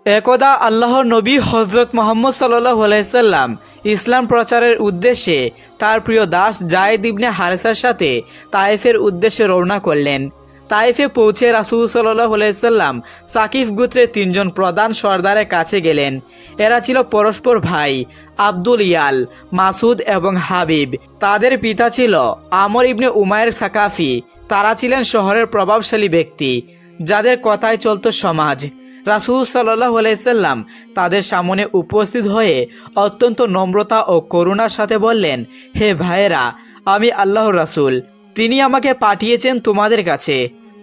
একদা আল্লাহর নবী হজরত মুহাম্মদ সাল্লাল্লাহু আলাইহি সাল্লাম ইসলাম প্রচারের উদ্দেশ্যে তার প্রিয় দাস যায়েদ ইবনে হারেসার সাথে তায়েফের উদ্দেশ্যে রওনা করলেন। তায়েফে পৌঁছে রাসূল সাল্লাল্লাহু আলাইহি সাল্লাম সাকিফ গোত্রের 3 জন প্রধান সর্দারের কাছে গেলেন। এরা ছিল পরস্পর ভাই, আব্দুল ইয়াল, মাসুদ এবং হাবিব। তাদের পিতা ছিল আমর ইবনে উমায়ের সাকাফি। তারা ছিলেন শহরের প্রভাবশালী ব্যক্তি, যাদের কথায় চলত সমাজ। রাসূল সাল্লাল্লাহু আলাইহি সাল্লাম তাদের সামনে উপস্থিত হয়ে অত্যন্ত নম্রতা ও করুণার সাথে বললেন, হে ভাইয়েরা, আমি আল্লাহর রাসূল। তিনি আমাকে পাঠিয়েছেন তোমাদের কাছে।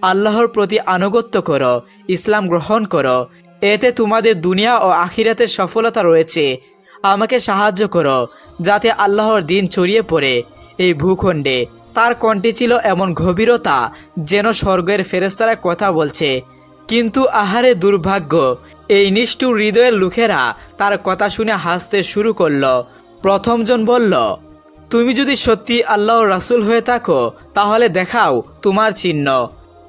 আল্লাহর প্রতি আনুগত্য করো, ইসলাম গ্রহণ করো, এতে তোমাদের দুনিয়া ও আখিরাতের সফলতা রয়েছে। আমাকে সাহায্য করো যাতে আল্লাহর দিন ছড়িয়ে পড়ে এই ভূখণ্ডে। তার কণ্ঠে ছিল এমন গভীরতা যেন স্বর্গের ফেরেশতারা কথা বলছে। কিন্তু আহারে দুর্ভাগ্য, এই নিষ্ঠুর হৃদয়ের লোকেরা তার কথা শুনে হাসতে শুরু করল। প্রথমজন বলল, তুমি যদি সত্যি আল্লাহর রাসূল হয়ে থাকো তাহলে দেখাও তোমার চিহ্ন।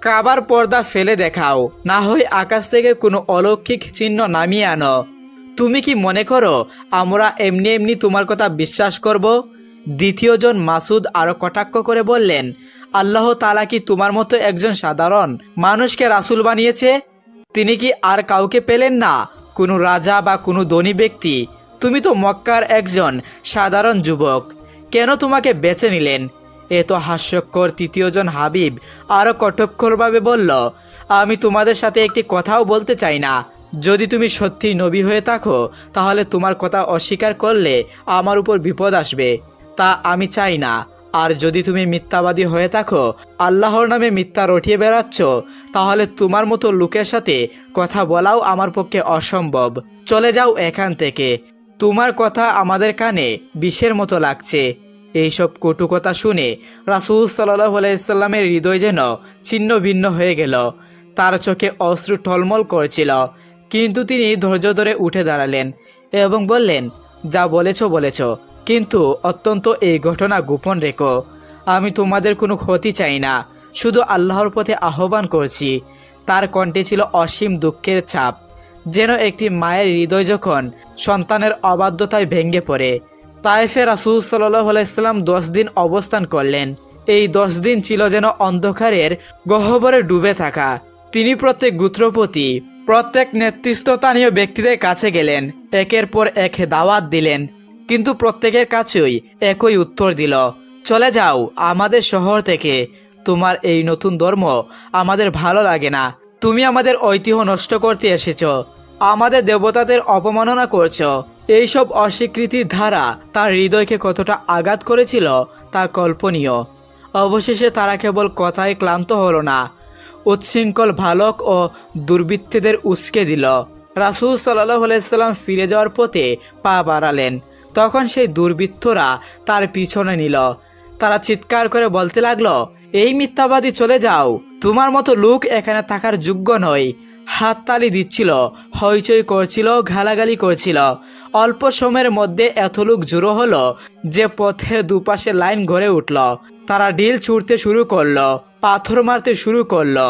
কাবার পর্দা ফেলে দেখাও, না হয় আকাশ থেকে কোনো অলৌকিক চিহ্ন নামিয়ে আনো। তুমি কি মনে করো আমরা এমনি এমনি তোমার কথা বিশ্বাস করব? দ্বিতীয়জন মাসুদ আরো কটাক্ষ করে বললেন, আল্লাহ তাআলা কি তোমার মতো একজন সাধারণ মানুষকে রাসূল বানিয়েছে? তিনি কি আর কাউকে পেলেন না, কোনো রাজা বা কোনো ধনী ব্যক্তি? তুমি তো মক্কার একজন সাধারণ যুবক, কেন তোমাকে বেছে নিলেন? এত হাস্যকর। তৃতীয়জন হাবিব আরও কঠোরভাবে বলল, আমি তোমাদের সাথে একটি কথাও বলতে চাই না। যদি তুমি সত্যি নবী হয়ে থাকো তাহলে তোমার কথা অস্বীকার করলে আমার উপর বিপদ আসবে, তা আমি চাই না। আর যদি তুমি মিথ্যাবাদী হয়ে থাকো, আল্লাহর নামে মিথ্যা রটিয়ে বেড়াচ্ছ, তাহলে তোমার মতো লোকের সাথে কথা বলাও আমার পক্ষে অসম্ভব। চলে যাও এখান থেকে, তোমার কথা আমাদের কানে বিষের মতো লাগছে। এইসব কটু কথা শুনে রাসূল সাল্লাল্লাহু আলাইহি সাল্লামের হৃদয় যেন ছিন্ন ভিন্ন হয়ে গেল। তার চোখে অশ্রু টলমল করছিল, কিন্তু তিনি ধৈর্য ধরে উঠে দাঁড়ালেন এবং বললেন, যা বলেছ, কিন্তু অত্যন্ত এই ঘটনা গোপন রেখো। আমি তোমাদের কোনো ক্ষতি চাই না, শুধু আল্লাহর পথে আহ্বান করছি। তার কণ্ঠে ছিল অসীম দুঃখের ছাপ, যেন একটি মায়ের হৃদয় যখন সন্তানের অবাধ্যতায় ভেঙে পড়ে। তায়েফে রাসূল সাল্লাল্লাহু আলাইহি সাল্লাম 10 দিন অবস্থান করলেন। এই 10 দিন ছিল যেন অন্ধকারের গহ্বরে ডুবে থাকা। তিনি প্রত্যেক গোত্রপতি, প্রত্যেক নেতৃস্থানীয় ব্যক্তিদের কাছে গেলেন, একের পর এক দাওয়াত দিলেন, কিন্তু প্রত্যেকের কাছেই একই উত্তর দিল, চলে যাও আমাদের শহর থেকে। তোমার এই নতুন ধর্ম আমাদের ভালো লাগে না। তুমি আমাদের ঐতিহ্য নষ্ট করতে এসেছ, আমাদের দেবতাদের অপমাননা করছো। এইসব অস্বীকৃতির ধারা তার হৃদয়কে কতটা আঘাত করেছিল তা কল্পনীয়। অবশেষে তারা কেবল কথায় ক্লান্ত হলো না, উচ্ছৃঙ্খল ভালক ও দুর্বৃত্তদের উস্কে দিল। রাসূল সাল্লাল্লাহু আলাইহি সাল্লাম ফিরে যাওয়ার পথে পা বাড়ালেন, তখন সেই দুর্বৃত্তরা তার পিছনে নিল। তারা চিৎকার করে বলতে লাগলো, এই মিথ্যাবাদী, চলে যাও, তোমার মতো লোক এখানে থাকার যোগ্য নয়। হাততালি দিচ্ছিল, হইচই করছিল, গালাগালি করছিল। অল্প সময়ের মধ্যে এত লোক জড়ো হলো যে পথের দুপাশে লাইন গড়ে উঠল। তারা ঢিল ছুঁড়তে শুরু করলো, পাথর মারতে শুরু করলো।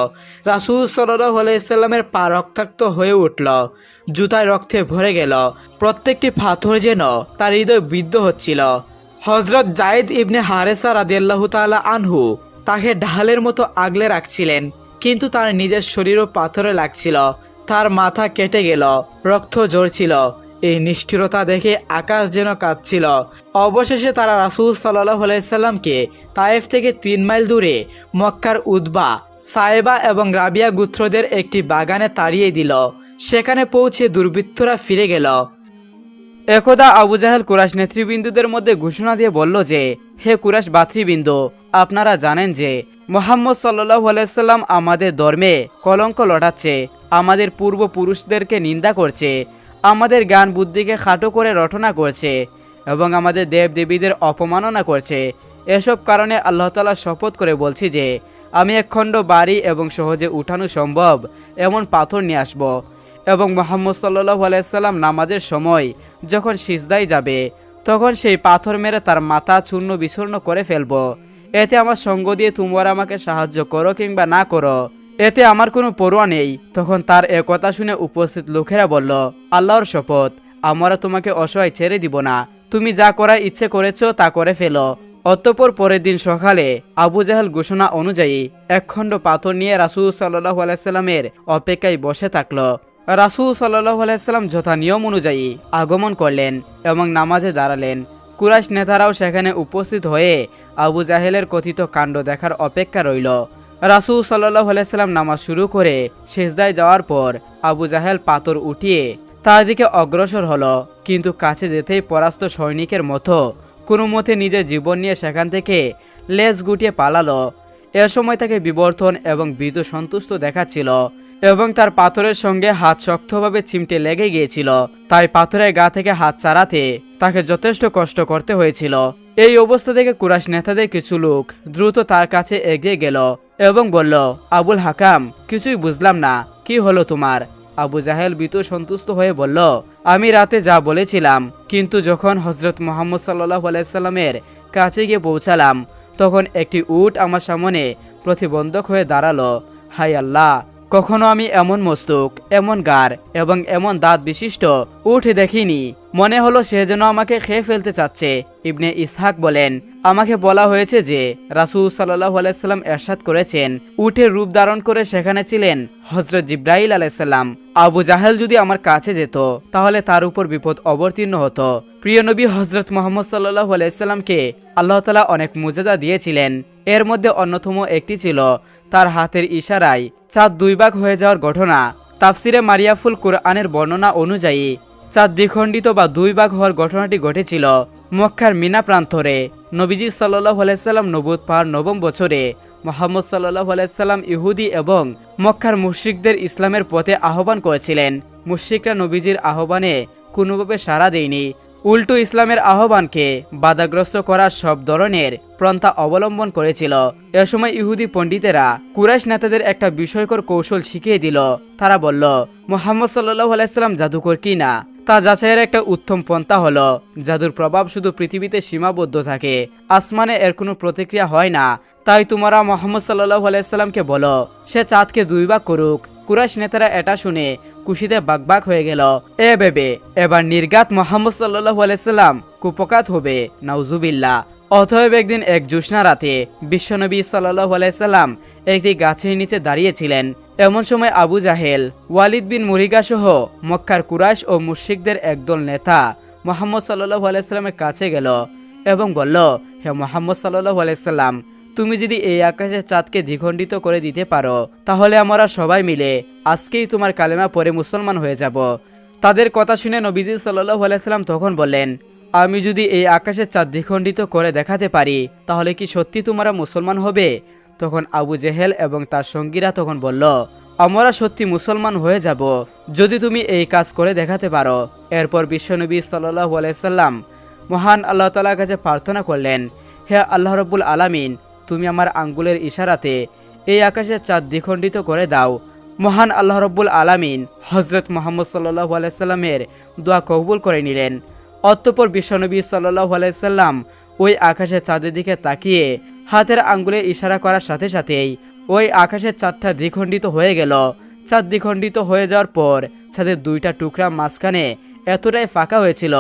রাসূল সাল্লাল্লাহু আলাইহি সাল্লামের পা রক্তাক্ত হয়ে উঠল, জুতায় রক্তে ভরে গেল। প্রত্যেকটি পাথর যেন তার হৃদয় বিদ্ধ হচ্ছিল। হযরত যায়েদ ইবনে হারেসা রাদিয়াল্লাহু তাআলা আনহু তাকে ঢালের মতো আগলে রাখছিলেন, কিন্তু তার নিজের শরীরও পাথরে লাগছিল। তার মাথা কেটে গেল, রক্ত ঝরছিল। এই নিষ্ঠুরতা দেখে আকাশ যেন কাঁদছিল। অবশেষে তারা রাসূল সাল্লাল্লাহু আলাইহি সাল্লামকে তায়েফ থেকে 3 মাইল দূরে মক্কার উতবা, সায়েবা এবং রাবিয়া গোত্রদের একটি বাগানে তাড়িয়ে দিল। সেখানে পৌঁছে দুর্বৃত্তরা ফিরে গেল। একদা আবু জাহেল কুরাইশ নেতৃবৃন্দদের মধ্যে ঘোষণা দিয়ে বলল যে, হে কুরাইশ ভাতৃবৃন্দ, আপনারা জানেন যে মুহাম্মদ সাল্লাল্লাহু আলাইহি সাল্লাম আমাদের ধর্মে কলঙ্ক লটাচ্ছে, আমাদের পূর্বপুরুষদেরকে নিন্দা করছে, আমাদের জ্ঞান বুদ্ধিকে খাটো করে রটনা করছে এবং আমাদের দেবদেবীদের অপমাননা করছে। এসব কারণে আল্লাহ তাআলা শপথ করে বলছি যে আমি একখণ্ড বাড়ি এবং সহজে উঠানো সম্ভব এমন পাথর নিয়ে আসব, এবং মুহাম্মদ সাল্লাল্লাহু আলাইহি সাল্লাম নামাজের সময় যখন সিজদায় যাবে তখন সেই পাথর মেরে তার মাথা চূর্ণ বিচূর্ণ করে ফেলব। এতে আমার সঙ্গ দিয়ে তোমরা আমাকে সাহায্য করো কিংবা না করো, এতে আমার কোনো পরোয়া নেই। তখন তার এ কথা শুনে উপস্থিত লোকেরা বলল, আল্লাহর শপথ, আমরা তোমাকে অসহায় ছেড়ে দিব না। তুমি যা করার ইচ্ছে করেছো তা করে ফেলো। অতঃপর পরের দিন সকালে আবু জাহেল ঘোষণা অনুযায়ী একখণ্ড পাথর নিয়ে রাসূল সাল্লাল্লাহু আলাইহি সাল্লামের অপেক্ষায় বসে থাকলো। রাসূল সাল্লাল্লাহু আলাইহি সাল্লাম যথা নিয়ম অনুযায়ী আগমন করলেন এবং নামাজে দাঁড়ালেন। কুরাইশ নেতারাও সেখানে উপস্থিত হয়ে আবু জাহেলের কথিত কাণ্ড দেখার অপেক্ষা রইল। রাসূল সাল্লাল্লাহু আলাইহি সাল্লাম নামাজ শুরু করে সিজদায় যাওয়ার পর আবু জাহেল পাথর উঠিয়ে তার দিকে অগ্রসর হলো, কিন্তু কাছে যেতেই পরাস্ত সৈনিকের মতো কোনো মতে নিজের জীবন নিয়ে সেখান থেকে লেজ গুটিয়ে পালালো। এ সময় তাকে বিবর্তন এবং ভীত সন্তুষ্ট দেখাচ্ছিল এবং তার পাথরের সঙ্গে হাত শক্তভাবে চিমটে লেগে গিয়েছিল, তাই পাথরের গা থেকে হাত ছাড়াতে তাকে যথেষ্ট কষ্ট করতে হয়েছিল। এই অবস্থা থেকে কুরাইশ নেতাদের কিছু লোক দ্রুত তার কাছে এগিয়ে গেল এবং বলল, আবুল হাকাম, কিছুই বুঝলাম না, কি হলো তোমার? আবু জাহেল ভীত সন্তুষ্ট হয়ে বলল, আমি রাতে যা বলেছিলাম, কিন্তু যখন হযরত মুহাম্মদ সাল্লাল্লাহু আলাইহি সাল্লামের কাছে গিয়ে পৌঁছালাম তখন একটি উট আমার সামনে প্রতিবন্ধক হয়ে দাঁড়ালো। হায় আল্লাহ, কখনো আমি এমন মস্তক, এমন গাড় এবং এমন দাঁত বিশিষ্ট উট দেখিনি। মনে হলো সে যেন আমাকে খেয়ে ফেলতে চাচ্ছে। ইবনে ইসহাক বলেন, আমাকে বলা হয়েছে যে রাসূল সাল্লাল্লাহু আলাইহি সাল্লাম ইরশাদ করেছেন, উটের রূপ ধারণ করে সেখানে ছিলেন হযরত জিবরাইল আলাইহিস সালাম। আবু জাহেল যদি আমার কাছে যেত তাহলে তার উপর বিপদ অবতীর্ণ হতো। প্রিয় নবী হযরত মুহাম্মদ সাল্লাল্লাহু আলাইহি সাল্লামকে আল্লাহ তাআলা অনেক মুজিজা দিয়েছিলেন। এর মধ্যে অন্যতম একটি ছিল তার হাতের ইশারায় চাঁদ দুই ভাগ হয়ে যাওয়ার ঘটনা। তাফসিরে মারিয়াফুল কুরআনের বর্ণনা অনুযায়ী চাঁদ দ্বিখণ্ডিত বা দুই ভাগ হওয়ার ঘটনাটি ঘটেছিল মক্কার মিনা প্রান্তরে। নবীজি সাল্লাল্লাহু আলাইহি সাল্লাম নবুয়ত পাওয়ার ৯ম বছরে মুহাম্মদ সাল্লাল্লাহু আলাইহি সাল্লাম ইহুদি এবং মক্কার মুশরিকদের ইসলামের পথে আহ্বান করেছিলেন। মুশরিকরা নবীজির আহ্বানে কোনোভাবে সাড়া দেয়নি, উল্টো ইসলামের আহ্বানকে বাধাগ্রস্ত করার সব ধরনের পন্থা অবলম্বন করেছিল। এ সময় ইহুদি পণ্ডিতেরা কুরাইশ নেতাদের একটা বিস্ময়কর কৌশল শিখিয়ে দিল। তারা বলল, মুহাম্মদ সাল্লাল্লাহু আলাইহি সাল্লাম জাদুকর কি না তা যাচাইয়ের একটা উত্তম পন্থা হলো জাদুর প্রভাব শুধু পৃথিবীতে সীমাবদ্ধ থাকে, আসমানে এর কোনো প্রতিক্রিয়া হয় না। তাই তোমরা মুহাম্মদ সাল্লাল্লাহু আলাইহি সাল্লামকে বলো সে চাঁদকে দুই ভাগ করুক। কুরাইশ নেতারা এটা শুনে খুশিতে বাকবাক হয়ে গেল। এ ভেবে এবার নির্ঘাত মুহাম্মদ সাল্লাল্লাহু আলাইহি সাল্লাম কুপকাত হবে, নাউজুবিল্লাহ। অতএব একদিন এক জ্যোৎস্না রাতে বিশ্বনবী সাল্লাল্লাহু আলাইহি সাল্লাম একটি গাছের নিচে দাঁড়িয়েছিলেন। এমন সময় আবু জাহেল, ওয়ালিদ বিন মুরিগা সহ মক্কার কুরাইশ ও মুশরিকদের একদল নেতা মুহাম্মদ সাল্লাল্লাহু আলাইহি সাল্লামের কাছে গেল এবং বলল, হে মুহাম্মদ সাল্লাল্লাহু আলাইহি সাল্লাম, তুমি যদি এই আকাশের চাঁদকে দ্বিখণ্ডিত করে দিতে পারো তাহলে আমরা সবাই মিলে আজকেই তোমার কালেমা পড়ে মুসলমান হয়ে যাব। তাদের কথা শুনে নবীজি সাল্লাল্লাহু আলাইহি সাল্লাম তখন বললেন, আমি যদি এই আকাশের চাঁদ দ্বিখণ্ডিত করে দেখাতে পারি তাহলে কি সত্যি তোমরা মুসলমান হবে? তখন আবু জেহেল এবং তার সঙ্গীরা তখন বলল, আমরা সত্যি মুসলমান হয়ে যাব যদি তুমি এই কাজ করে দেখাতে পারো। এরপর বিশ্বনবী সাল্লাল্লাহু আলাইহি সাল্লাম মহান আল্লাহ তাআলার কাছে প্রার্থনা করলেন, হে আল্লাহ রাব্বুল আলামিন, তুমি আমার আঙ্গুলের ইশারাতে এই আকাশের চাঁদ দ্বিখণ্ডিত করে দাও। মহান আল্লাহ রাব্বুল আলামিন হযরত মুহাম্মদ সাল্লাল্লাহু আলাইহি সাল্লামের দোয়া কবুল করে নিলেন। অতঃপর বিশ্বনবী সাল্লাল্লাহু আলাইহি সাল্লাম ওই আকাশের চাঁদের দিকে তাকিয়ে হাতের আঙ্গুলে ইশারা করার সাথে সাথেই ওই আকাশের চাঁদটা দ্বিখণ্ডিত হয়ে গেল। চাঁদ দ্বিখণ্ডিত হয়ে যাওয়ার পর চাঁদের দুইটা টুকরা মাঝখানে এতটাই ফাঁকা হয়েছিল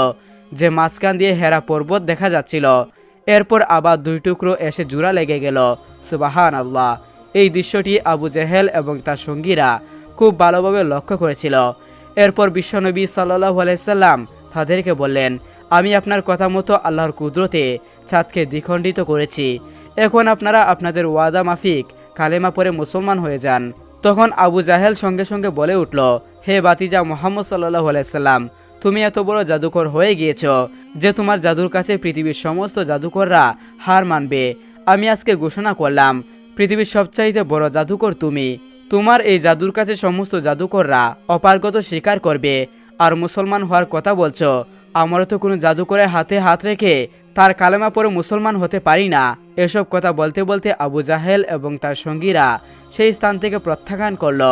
যে মাঝখান দিয়ে হেরা পর্বত দেখা যাচ্ছিল। এরপর আবার দুই টুকরো এসে জোড়া লেগে গেল। সুবহানাল্লাহ। এই দৃশ্যটি আবু জেহেল এবং তার সঙ্গীরা খুব ভালোভাবে লক্ষ্য করেছিল। এরপর বিশ্বনবী সাল্লাল্লাহু আলাইহি সাল্লাম তাদেরকে বললেন, আমি আপনার কথা মতো আল্লাহর কুদরতে চাঁদকে দ্বিখণ্ডিত করেছি। এখন আপনারা আপনাদের ওয়াদা মাফিক কালেমা পড়ে মুসলমান হয়ে যান। তখন আবু জাহেল সঙ্গে সঙ্গে বলে উঠল, হে বাতিজা মুহাম্মদ সাল্লাল্লাহু আলাইহি সাল্লাম, তুমি এত বড় জাদুকর হয়ে গিয়েছ যে তোমার জাদুর কাছে পৃথিবীর সমস্ত জাদুকররা হার মানবে। আমি আজকে ঘোষণা করলাম পৃথিবীর সবচাইতে বড় জাদুকর তুমি। তোমার এই জাদুর কাছে সমস্ত জাদুকররা অপারগত স্বীকার করবে। আর মুসলমান হওয়ার কথা বলছো, আমরা তো কোনো জাদুকরের হাতে হাত রেখে তার কালেমা পড়ে মুসলমান হতে পারি না। এসব কথা বলতে বলতে আবু জাহেল এবং তার সঙ্গীরা সেই স্থান থেকে প্রত্যাখ্যান করল।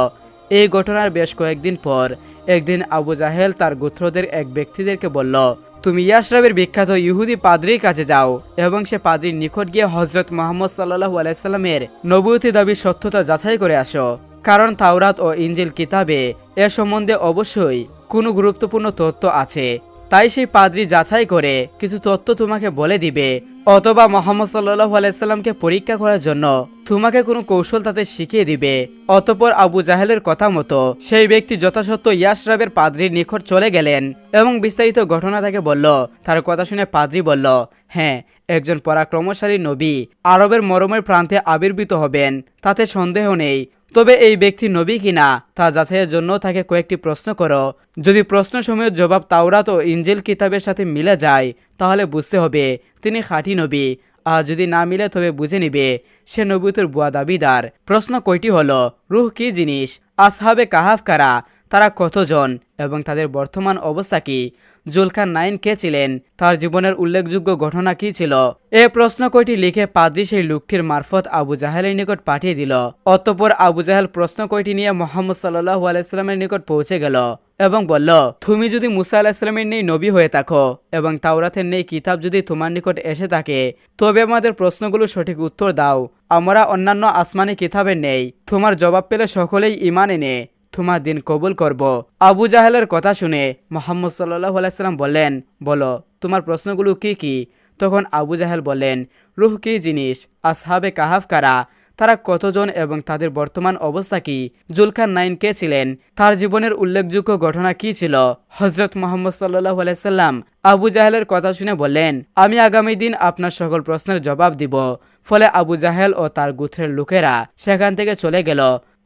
এই ঘটনার বেশ কয়েকদিন পর একদিন আবু জাহেল তার গোত্রদের এক ব্যক্তিদেরকে বলল, তুমি ইয়াসরাবের বিখ্যাত ইহুদি পাদ্রীর কাছে যাও এবং সে পাদ্রীর নিকট গিয়ে হযরত মুহাম্মদ সাল্লাল্লাহু আলাইহি সাল্লামের নবুয়তি দাবির সত্যতা যাচাই করে আসো। কারণ তাওরাত ও ইনজিল কিতাবে এ সম্বন্ধে অবশ্যই কোনো গুরুত্বপূর্ণ তথ্য আছে। তাই সেই পাদ্রী যাচাই করে কিছু তথ্য তোমাকে বলে দিবে, অথবা মুহাম্মদ সাল্লাল্লাহু আলাইহি সাল্লামকে পরীক্ষা করার জন্য তোমাকে কোনো কৌশল তাতে শিখিয়ে দিবে। অতঃপর আবু জাহেলের কথা মতো সেই ব্যক্তি যথাসত্য ইয়াসরাবের পাদ্রীর নিকট চলে গেলেন এবং বিস্তারিত ঘটনা তাকে বলল। তার কথা শুনে পাদ্রী বলল, হ্যাঁ, একজন পরাক্রমশালী নবী আরবের মরমের প্রান্তে আবির্ভূত হবেন, তাতে সন্দেহ নেই। তবে এই ব্যক্তি নবী কিনা তা যাচাইয়ের জন্য তাকে কয়েকটি প্রশ্ন করো। যদি প্রশ্নসমূহের জবাব তাওরাত ও ইনজিল কিতাবের সাথে মিলে যায় তাহলে বুঝতে হবে তিনি খাঁটি নবী, আর যদি না মিলে তবে বুঝে নিবে সে নবুয়তের ভুয়া দাবিদার। প্রশ্ন কয়টি হলো, রূহ কি জিনিস, আসহাবে কাহাফ কারা, তারা কতজন এবং তাদের বর্তমান অবস্থা কি, জুলকারনাইন কে ছিলেন, তার জীবনের উল্লেখযোগ্য ঘটনা কি ছিল। এ প্রশ্ন কয়টি লিখে পাদ্রী সেই লোকটির মারফত আবু জাহেলের নিকট পাঠিয়ে দিল। অতঃপর আবু জাহেল প্রশ্ন কয়টি নিয়ে মুহাম্মদ সাল্লাল্লাহু আলাইহি সাল্লামের নিকট পৌঁছে গেল এবং বলল, তুমি যদি মুসা আলাইহিস সালামের নেই নবী হয়ে থাকো এবং তাওরাতের নেই কিতাব যদি তোমার নিকট এসে থাকে, তবে আমাদের প্রশ্নগুলো সঠিক উত্তর দাও। আমরা অন্যান্য আসমানি কিতাবের নেই, তোমার জবাব পেলে সকলেই ঈমান এনে তোমার দিন কবুল করব। আবু জাহেলের কথা শুনে মুহাম্মদ সাল্লাল্লাহু আলাইহি সাল্লাম বললেন, বলো তোমার প্রশ্নগুলো কি কি। তখন আবু জাহেল বললেন, রূহ কি জিনিস, আসহাবে কাহাফ কারা, তারা কতজন এবং তাদের বর্তমান অবস্থা কি, জুলকারনাইন কে ছিলেন, তার জীবনের উল্লেখযোগ্য ঘটনা কি ছিল। হযরত মুহাম্মদ সাল্লাল্লাহু আলাইহি সাল্লাম আবু জাহেলের কথা শুনে বললেন, আমি আগামী দিন আপনার সকল প্রশ্নের জবাব দিব। ফলে আবু জাহেল ও তার গোত্রের লোকেরা সেখান থেকে চলে গেল।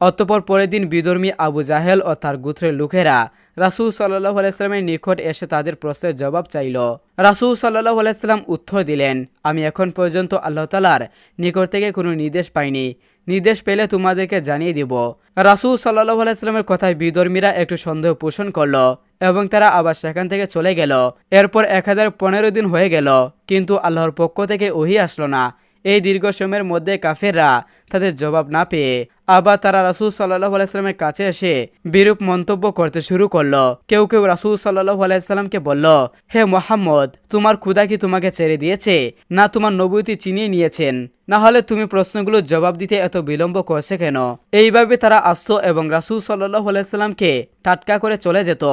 অতঃপর পরের দিন বিধর্মী আবু জাহেল ও তার গোত্রের লোকেরা রাসূল সাল্লাল্লাহু আলাইহি সাল্লামের নিকট এসে তাদের প্রশ্নের জবাব চাইল। রাসূল সাল্লাল্লাহু আলাইহি সাল্লাম উত্তর দিলেন, আমি এখন পর্যন্ত আল্লাহ তাআলার নিকট থেকে কোনো নির্দেশ পাইনি, নির্দেশ পেলে তোমাদেরকে জানিয়ে দিব। রাসূল সাল্লাল্লাহু আলাইহি সাল্লামের কথায় বিধর্মীরা একটু সন্দেহ পোষণ করল এবং তারা আবার সেখান থেকে চলে গেল। এরপর 1015 দিন হয়ে গেল, কিন্তু আল্লাহর পক্ষ থেকে ওহী আসলো না। এই দীর্ঘ সময়ের মধ্যে কাফেররা তাদের জবাব না পেয়ে আবার তারা রাসূল সাল্লাল্লাহু আলাইহি সাল্লামের কাছে এসে বিরূপ মন্তব্য করতে শুরু করলো। কেউ কেউ রাসূল সাল্লাল্লাহু আলাইহি সাল্লামকে বলল, হে মুহাম্মদ, তোমার খোদা কি তোমাকে ছেড়ে দিয়েছে, না তোমার নবুয়তি চিনিয়ে নিয়েছেন, না হলে তুমি প্রশ্নগুলোর জবাব দিতে এত বিলম্ব করছে কেন। এইভাবে তারা আসতো এবং রাসূল সাল্লাল্লাহু আলাইহি সাল্লামকে টাটকা করে চলে যেত।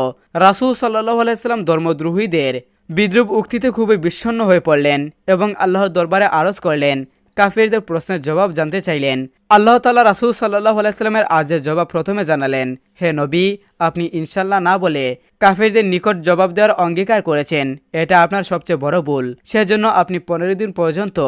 রাসূল সাল্লাল্লাহু আলাইহি সাল্লাম ধর্মদ্রোহীদের বিদ্রুপ উক্তিতে খুবই বিষণ্ণ হয়ে পড়লেন এবং আল্লাহর দরবারে আরজ করলেন, কাফেরদের প্রশ্নের জবাব জানতে চাইলেন। আল্লাহ তাআলা রাসূল সাল্লাল্লাহু আলাইহি সাল্লামের আজের জবাব প্রথমে জানালেন, হে নবী, আপনি ইনশাআল্লাহ না বলে কাফেরদের নিকট জবাব দেওয়ার অঙ্গীকার করেছেন, এটা আপনার সবচেয়ে বড় ভুল। সেজন্য আপনি 15 দিন পর্যন্ত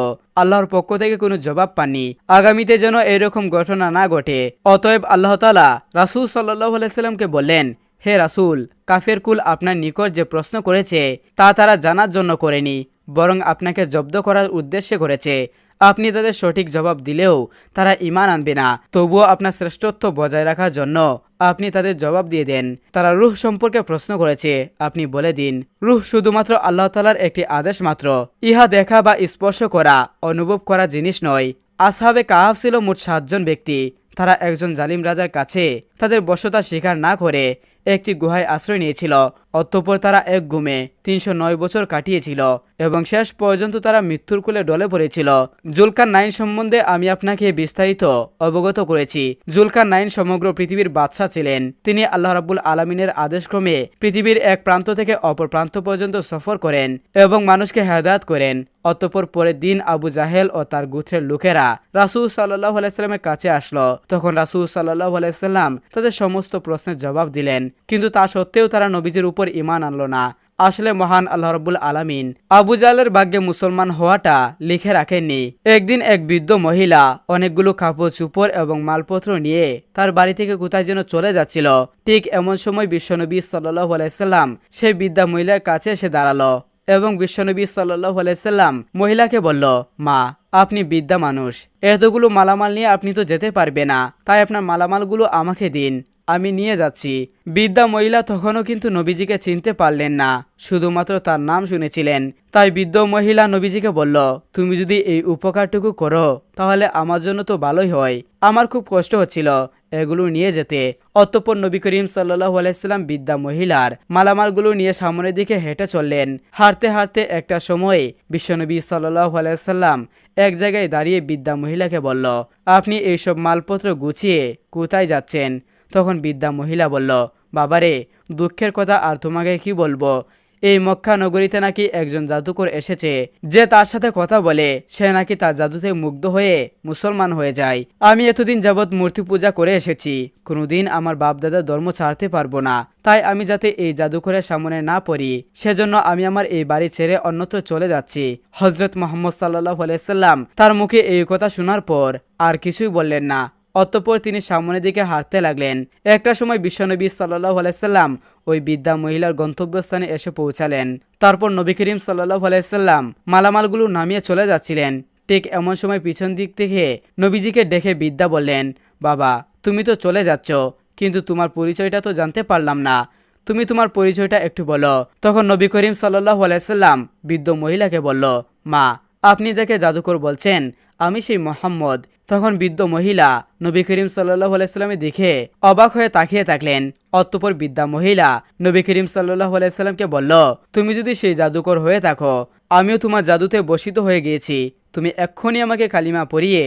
আল্লাহর পক্ষ থেকে কোনো জবাব পাননি। আগামীতে যেন এরকম ঘটনা না ঘটে। অতএব আল্লাহ তাআলা রাসূল সাল্লাল্লাহু আলাইহি সাল্লামকে বললেন, হে রাসূল, কাফের কুল আপনার নিকট যে প্রশ্ন করেছে তা তারা জানার জন্য করেনি, বরং আপনাকে জব্দ করার উদ্দেশ্যে করেছে। আপনি তাদের সঠিক জবাব দিলেও তারা ঈমান আনবে না। তবুও আপনার শ্রেষ্ঠত্ব বজায় রাখার জন্য আপনি তাদের জবাব দিয়ে দেন। তারা রূহ সম্পর্কে প্রশ্ন করেছে, আপনি বলে দিন, রূহ শুধুমাত্র আল্লাহ তাআলার একটি আদেশ মাত্র। ইহা দেখা বা স্পর্শ করা, অনুভব করা জিনিস নয়। আসহাবে কাহাফ ছিল মোট 7 জন ব্যক্তি। তারা একজন জালিম রাজার কাছে তাদের বশ্যতা স্বীকার না করে একটি গুহায় আশ্রয় নিয়েছিল। অতঃপর তারা এক ঘুমে 309 বছর কাটিয়েছিল এবং শেষ পর্যন্ত তারা মৃত্যুর কোলে ঢলে পড়েছিল। জুলকারনাইন সম্বন্ধে আমি আপনাকে বিস্তারিত অবগত করেছি। জুলকারনাইন সমগ্র পৃথিবীর বাদশা ছিলেন। তিনি আল্লাহ রাব্বুল আলামিনের আদেশক্রমে পৃথিবীর এক প্রান্ত থেকে অপর প্রান্ত পর্যন্ত সফর করেন এবং মানুষকে হেদায়েত করেন। অতঃপর পরের দিন আবু জাহেল ও তার গোত্রের লোকেরা রাসূল সাল্লাল্লাহু আলাইহি সাল্লামের কাছে আসলো। তখন রাসূল সাল্লাল্লাহু আলাইহি সাল্লাম তাদের সমস্ত প্রশ্নের জবাব দিলেন, কিন্তু তা সত্ত্বেও তারা নবীজির উপর ঈমান আনলো না। আসলে মহান আল্লাহ রাব্বুল আলামিন আবু জাহেলের ভাগ্যে মুসলমান হওয়াটা লিখে রাখেননি। একদিন এক বৃদ্ধ মহিলা অনেকগুলো কাপড় চোপড় এবং মালপত্র নিয়ে তার বাড়ি থেকে কোথায় যেন চলে যাচ্ছিল। ঠিক এমন সময় বিশ্বনবী সাল্লাল্লাহু আলাইহি সাল্লাম সেই বৃদ্ধা মহিলার কাছে এসে দাঁড়ালো এবং বিশ্বনবী সাল্লাল্লাহু আলাইহি সাল্লাম মহিলাকে বলল, মা, আপনি বৃদ্ধা মানুষ, এতগুলো মালামাল নিয়ে আপনি তো যেতে পারবে না, তাই আপনার মালামালগুলো আমাকে দিন, আমি নিয়ে যাচ্ছি। বৃদ্ধা মহিলা তখনও কিন্তু নবীজিকে চিনতে পারলেন না, শুধুমাত্র তার নাম শুনেছিলেন। তাই বৃদ্ধ মহিলা নবীজিকে বলল, তুমি যদি এই উপকারটুকু করো তাহলে আমার জন্য তো ভালোই হয়, আমার খুব কষ্ট হচ্ছিল এগুলো নিয়ে যেতে। অতঃপর নবী করিম সাল্লাল্লাহু আলাইহি সাল্লাম বৃদ্ধা মহিলার মালামালগুলো নিয়ে সামনের দিকে হেঁটে চললেন। হাঁটতে হাঁটতে একটা সময়ে বিশ্বনবী সাল্লাল্লাহু আলাইহি সাল্লাম এক জায়গায় দাঁড়িয়ে বৃদ্ধা মহিলাকে বলল, আপনি এইসব মালপত্র গুছিয়ে কোথায় যাচ্ছেন? তখন বৃদ্ধা মহিলা বলল, বাবারে, দুঃখের কথা আর তোমাকে কি বলবো, এই মক্কা নগরীতে নাকি একজন জাদুকর এসেছে, যে তার সাথে কথা বলে সে নাকি তার জাদুতে মুগ্ধ হয়ে মুসলমান হয়ে যায়। আমি এতদিন যাবৎ মূর্তি পূজা করে এসেছি, কোনোদিন আমার বাপ দাদার ধর্ম ছাড়তে পারবো না। তাই আমি যাতে এই জাদুকরের সামনে না পড়ি সেজন্য আমি আমার এই বাড়ি ছেড়ে অন্যত্র চলে যাচ্ছি। হযরত মুহাম্মদ সাল্লাল্লাহু আলাইহি সাল্লাম তার মুখে এই কথা শোনার পর আর কিছুই বললেন না। অতঃপর তিনি সামনের দিকে হাঁটতে লাগলেন। একটা সময় বিশ্বনবী সাল্লাল্লাহু আলাইহি সাল্লাম ওই বৃদ্ধা মহিলার গন্তব্যস্থানে এসে পৌঁছালেন। তারপর নবী করিম সাল্লাল্লাহু আলাইহি সাল্লাম মালামালগুলো নামিয়ে চলে যাচ্ছিলেন। ঠিক এমন সময় পিছন দিক থেকে নবীজিকে দেখে বৃদ্ধা বললেন, বাবা, তুমি তো চলে যাচ্ছ, কিন্তু তোমার পরিচয়টা তো জানতে পারলাম না, তুমি তোমার পরিচয়টা একটু বলো। তখন নবী করিম সাল্লাল্লাহু আলাইহি সাল্লাম বৃদ্ধ মহিলাকে বলল, মা, আপনি যাকে জাদুকর বলছেন আমি সেই মোহাম্মদ। তখন বৃদ্ধ মহিলা নবী করিম সাল্লাল্লাহু আলাইহি সাল্লামকে দেখে অবাক হয়ে তাকিয়ে থাকলেন। অতঃপর বৃদ্ধা মহিলা নবী করিম সাল্লাল্লাহু আলাইহি সাল্লামকে বলল, তুমি যদি সেই জাদুকর হয়ে থাকো, আমিও তোমার জাদুতে বশিত হয়ে গিয়েছি, তুমি এক্ষুনি আমাকে কালিমা পড়িয়ে